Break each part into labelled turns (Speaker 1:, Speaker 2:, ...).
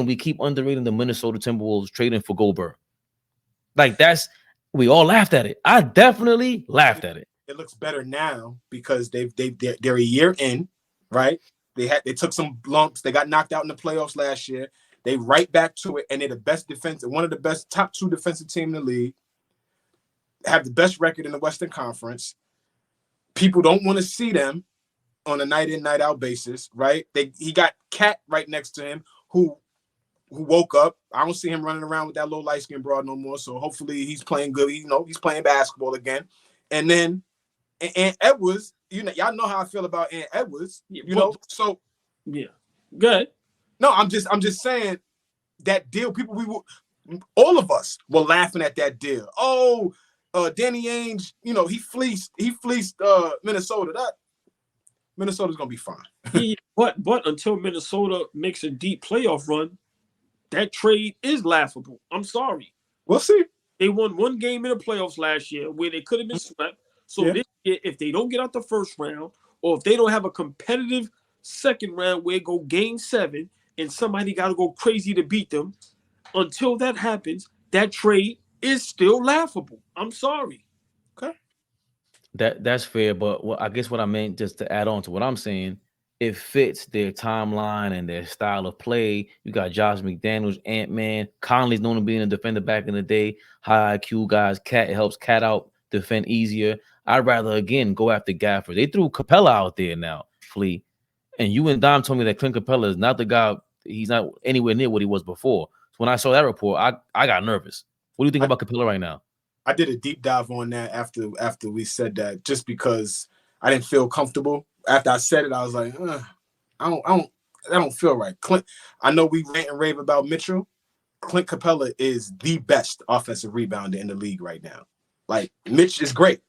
Speaker 1: we keep underrating the Minnesota Timberwolves trading for Gobert. Like we all laughed at it. I definitely laughed at it.
Speaker 2: It looks better now because they're a year in, right? They took some lumps. They got knocked out in the playoffs last year. They right back to it, and they're the best defense, one of the best top 2 defensive team in the league. Have the best record in the Western Conference. People don't want to see them on a night in, night out basis, right? He got Cat right next to him who woke up. I don't see him running around with that little light skin broad no more. So hopefully he's playing good. He's playing basketball again. And then Ant Edwards, y'all know how I feel about Ant Edwards. So
Speaker 3: yeah, good.
Speaker 2: No, I'm just saying that deal. All of us were laughing at that deal. Oh, Danny Ainge, he fleeced Minnesota. Minnesota's gonna be fine.
Speaker 3: Yeah, but until Minnesota makes a deep playoff run, that trade is laughable. I'm sorry.
Speaker 2: We'll see.
Speaker 3: They won 1 game in the playoffs last year where they could have been swept. So this year, if they don't get out the first round, or if they don't have a competitive second round where it go game 7 and somebody got to go crazy to beat them, until that happens, that trade is still laughable. I'm sorry.
Speaker 2: Okay.
Speaker 1: That's fair, but I guess what I meant, just to add on to what I'm saying, it fits their timeline and their style of play. You got Josh McDaniels, Ant-Man. Conley's known to being a defender back in the day. High IQ guys. Cat helps Cat out, defend easier. I'd rather, again, go after Gafford. They threw Capela out there now, Flea. And you and Dom told me that Clint Capela is not the guy. He's not anywhere near what he was before. So when I saw that report, I got nervous. What do you think about Capela right now?
Speaker 2: I did a deep dive on that after we said that, just because I didn't feel comfortable. After I said it, I was like, I don't feel right. Clint, I know we rant and rave about Mitchell. Clint Capela is the best offensive rebounder in the league right now. Like, Mitch is great.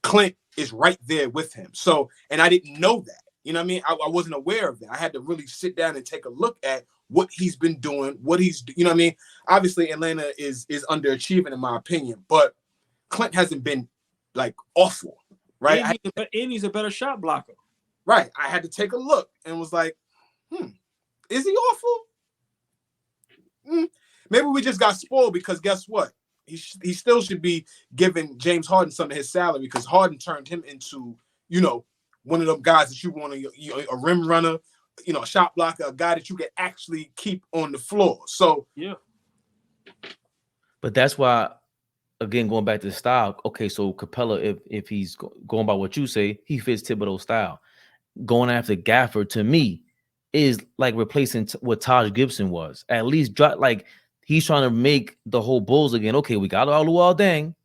Speaker 2: Clint is right there with him. So, and I didn't know that. You know what I mean? I wasn't aware of that. I had to really sit down and take a look at what he's been doing, you know what I mean? Obviously, Atlanta is underachieving in my opinion, but Clint hasn't been like awful, right?
Speaker 3: And he's a better shot blocker.
Speaker 2: Right. I had to take a look and was like, is he awful? Maybe we just got spoiled, because guess what? He still should be giving James Harden some of his salary, because Harden turned him into, one of them guys that you want a rim runner, a shot blocker, a guy that you can actually keep on the floor. So
Speaker 3: yeah.
Speaker 1: But that's why, again, going back to the style. Okay, so Capela, if he's going by what you say, he fits Thibodeau's style. Going after Gafford, to me, is like replacing what Taj Gibson was. At least he's trying to make the whole Bulls again. Okay, we got our Luol Deng.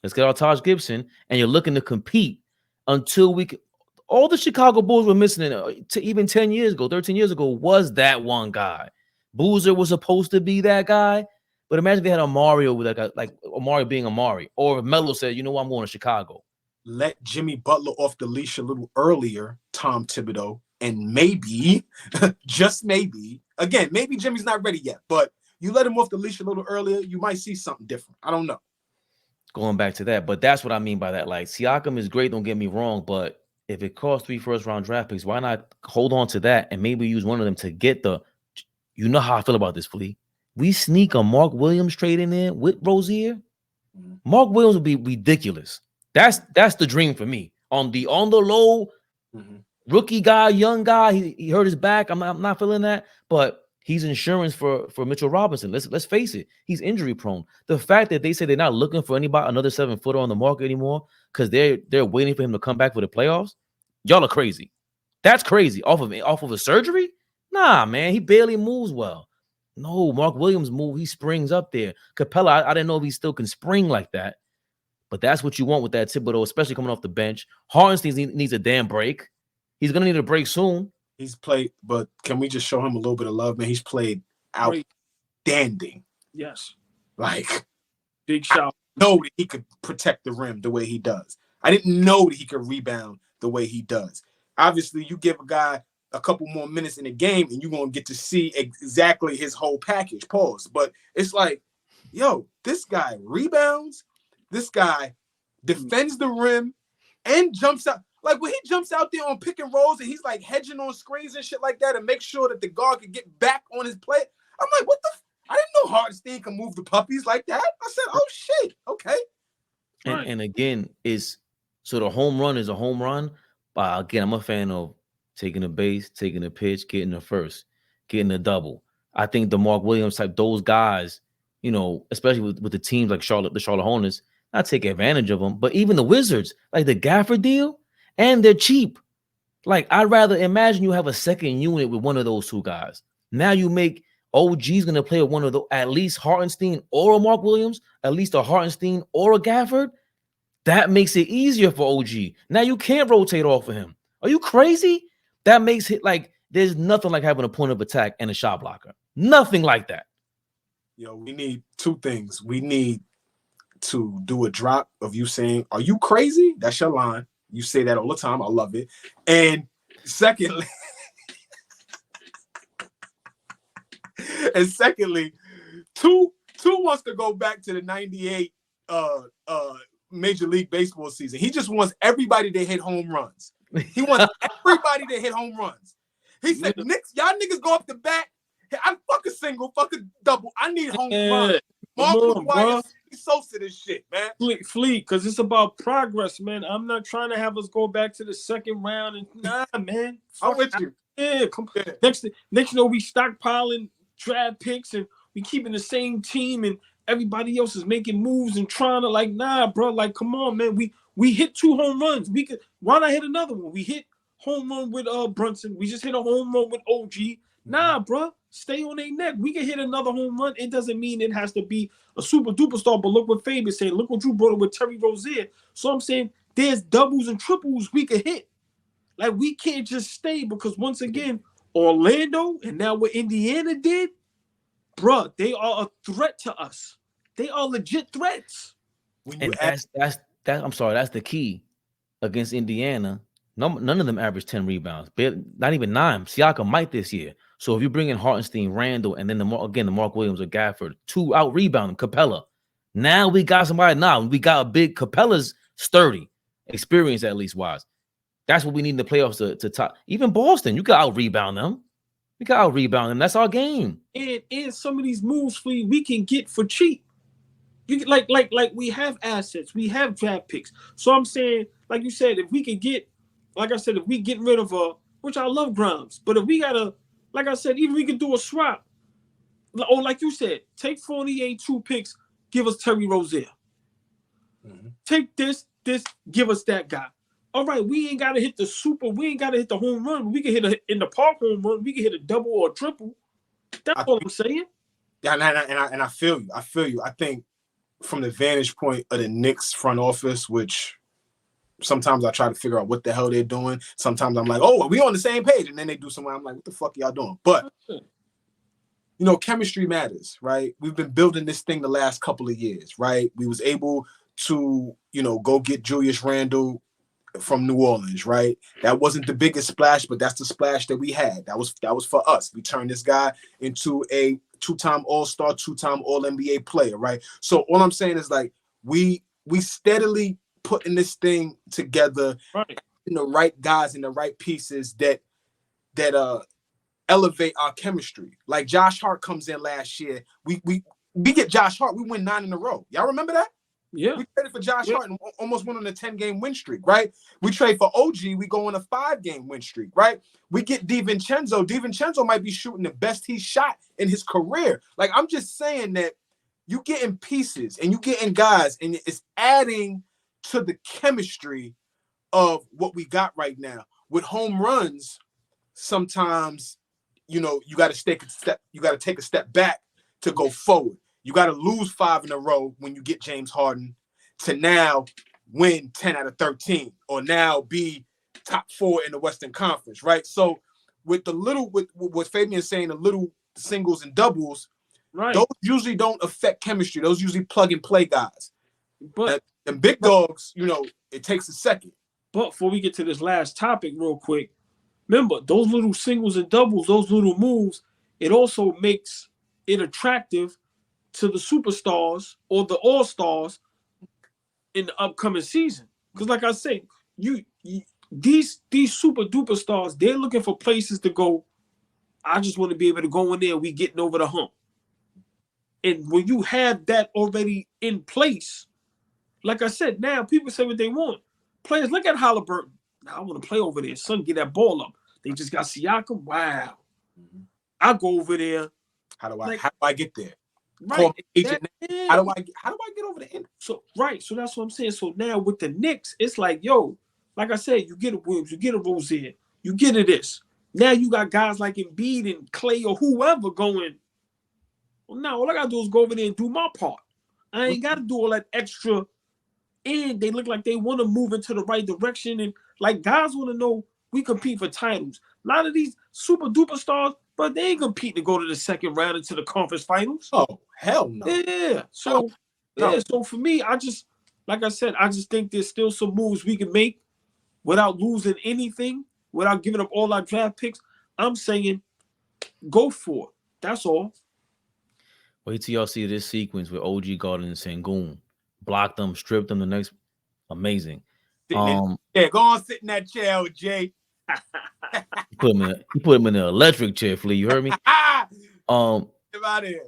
Speaker 1: Let's get our Taj Gibson, and you're looking to compete until we can. All the Chicago Bulls were missing even 10 years ago, 13 years ago, was that one guy. Boozer was supposed to be that guy, but imagine if they had Amari with that guy, like Amari being Amari, or if Melo said, I'm going to Chicago.
Speaker 2: Let Jimmy Butler off the leash a little earlier, Tom Thibodeau, and maybe, just maybe, again, maybe Jimmy's not ready yet, but you let him off the leash a little earlier, you might see something different. I don't know.
Speaker 1: Going back to that, but that's what I mean by that. Like, Siakam is great, don't get me wrong, but if it costs 3 first-round draft picks, why not hold on to that and maybe use one of them to get you know how I feel about this, Flea. We sneak a Mark Williams trade in there with Rozier. Mark Williams would be ridiculous. That's the dream for me. On the low, rookie guy, young guy, he hurt his back. I'm not feeling that, but he's insurance for Mitchell Robinson. Let's face it, he's injury prone. The fact that they say they're not looking for another 7-footer on the market anymore because they're waiting for him to come back for the playoffs. Y'all are crazy. That's crazy. Off of a surgery? Nah, man, he barely moves well. No, Mark Williams move. He springs up there. Capela, I didn't know if he still can spring like that. But that's what you want with that Thibodeau, especially coming off the bench. Hartenstein needs a damn break. He's going to need a break soon.
Speaker 2: He's played, but can we just show him a little bit of love, man? He's played outstanding.
Speaker 3: Yes.
Speaker 2: Like,
Speaker 3: big shot.
Speaker 2: I know that he could protect the rim the way he does. I didn't know that he could rebound the way he does. Obviously, you give a guy a couple more minutes in the game and you're going to get to see exactly his whole package, pause. But it's like, yo, this guy rebounds, this guy defends the rim and jumps out. Like when he jumps out there on pick and rolls and he's like hedging on screens and shit like that and make sure that the guard can get back on his play. I'm like, what the? I didn't know Hartenstein can move the puppies like that. I said, oh shit, okay.
Speaker 1: And again, so the home run is a home run. But again, I'm a fan of taking a base, taking a pitch, getting a first, getting a double. I think the Mark Williams type, those guys, especially with the teams like the Charlotte Hornets, not take advantage of them. But even the Wizards, like the Gafford deal, and they're cheap. Like, I'd rather imagine you have a second unit with one of those two guys. Now you make OG's going to play with one of those, at least Hartenstein or a Mark Williams, at least a Hartenstein or a Gafford. That makes it easier for OG. Now you can't rotate off of him. Are you crazy? That makes it like there's nothing like having a point of attack and a shot blocker. Nothing like that.
Speaker 2: Yo, we need two things. We need to do a drop of you saying, "Are you crazy?" That's your line. You say that all the time. I love it. And secondly, two wants to go back to the 98 Major League Baseball season. He just wants everybody to hit home runs. He wants everybody to hit home runs. He said, Knicks, y'all niggas go up the bat. I'm fuck a single, fuck a double. I need home runs. Mark McGuire, Sosa this shit, man.
Speaker 3: Fleet, because it's about progress, man. I'm not trying to have us go back to the second round. And nah, man.
Speaker 2: I'm with you.
Speaker 3: Yeah, come on. Next, you know, we stockpiling draft picks and we keeping the same team and everybody else is making moves and trying to like, nah, bro, like, come on, man. We hit 2 home runs. Why not hit another one? We hit home run with Brunson. We just hit a home run with OG. Nah, bro, stay on their neck. We can hit another home run. It doesn't mean it has to be a super duper star, but look what Fabian said. Look what you brought up with Terry Rozier. So I'm saying there's doubles and triples we could hit. Like, we can't just stay because, once again, Orlando and now what Indiana did, bro, they are a threat to us. They are legit threats.
Speaker 1: And I'm sorry, that's the key against Indiana. None of them averaged 10 rebounds, not even 9. Siakam might this year. So if you bring in Hartenstein, Randall, and then the Mark Williams or Gafford, 2 out rebound Capela. Now we got somebody. Now we got a big Capela's sturdy, experience at least wise. That's what we need in the playoffs to top. Even Boston, you can out rebound them. We can out rebound them. That's our game.
Speaker 3: And some of these moves we can get for cheap. You like we have assets, we have draft picks. So I'm saying, like you said, if we could get, like I said, if we get rid of which I love Grimes, but if we gotta, like I said, even we could do a swap. Or like you said, take 48 2 picks, give us Terry Rozier. Mm-hmm. Take this, give us that guy. All right, we ain't gotta hit the home run. We can hit a in the park home run. We can hit a double or a triple. That's all I'm saying.
Speaker 2: Yeah, and I feel you. I think from the vantage point of the Knicks front office, which sometimes I try to figure out what the hell they're doing. Sometimes I'm like, oh, we on the same page, and then they do something. I'm like, what the fuck y'all doing? But chemistry matters, right? We've been building this thing the last couple of years, right? We was able to, go get Julius Randle from New Orleans, right? That wasn't the biggest splash, but that's the splash that we had. That was for us. We turned this guy into a 2-time All-Star, 2-time All-NBA player, right? So all I'm saying is, like, we steadily putting this thing together,
Speaker 3: right,
Speaker 2: in the right guys and the right pieces that elevate our chemistry. Like Josh Hart comes in last year. We get Josh Hart, we win 9 in a row. Y'all remember that?
Speaker 3: Yeah.
Speaker 2: We traded for Josh Hart and almost went on a 10-game win streak, right? We trade for OG, we go on a 5-game win streak, right? We get DiVincenzo. DiVincenzo might be shooting the best he's shot in his career. Like, I'm just saying that you getting pieces and you getting guys, and it's adding to the chemistry of what we got right now. With home runs, sometimes, you got to take a step back to go forward. You got to lose 5 in a row when you get James Harden to now win 10 out of 13 or now be top 4 in the Western Conference, right? So with what Fabian's saying, the little singles and doubles,
Speaker 3: right,
Speaker 2: those usually don't affect chemistry. Those usually plug and play guys. But the big dogs, it takes a second.
Speaker 3: But before we get to this last topic real quick, remember, those little singles and doubles, those little moves, it also makes it attractive to the superstars or the all-stars in the upcoming season. Because like I say, these super duper stars, they're looking for places to go I just want to be able to go in there and we getting over the hump. And when you have that already in place, like I said, now people say what they want. Players, look at Halliburton. Now I want to play over there. Son, get that ball up. They just got Siakam. Wow. I go over there.
Speaker 2: How do I get there?
Speaker 3: Right.
Speaker 2: How do I get over the end?
Speaker 3: So so that's what I'm saying. So now with the Knicks, it's like, yo, like I said, you get a Williams, you get a Rozier, you get a this. Now you got guys like Embiid and Clay or whoever going. Well, now all I gotta do is go over there and do my part. I ain't gotta do all that extra. And they look like they want to move into the right direction. And like guys want to know we compete for titles. A lot of these super duper stars, but they ain't competing to go to the second round into the conference finals.
Speaker 2: Oh, hell no.
Speaker 3: Yeah. So so for me, I just, like I said, I just think there's still some moves we can make without losing anything, without giving up all our draft picks. I'm saying go for it. That's all.
Speaker 1: Wait till y'all see this sequence with OG Garden and Sengun. Blocked them, stripped them the next. Amazing.
Speaker 2: Go on, sit in that chair, Jay.
Speaker 1: He put him in the electric chair, Flea. You heard me?
Speaker 2: Get out of here.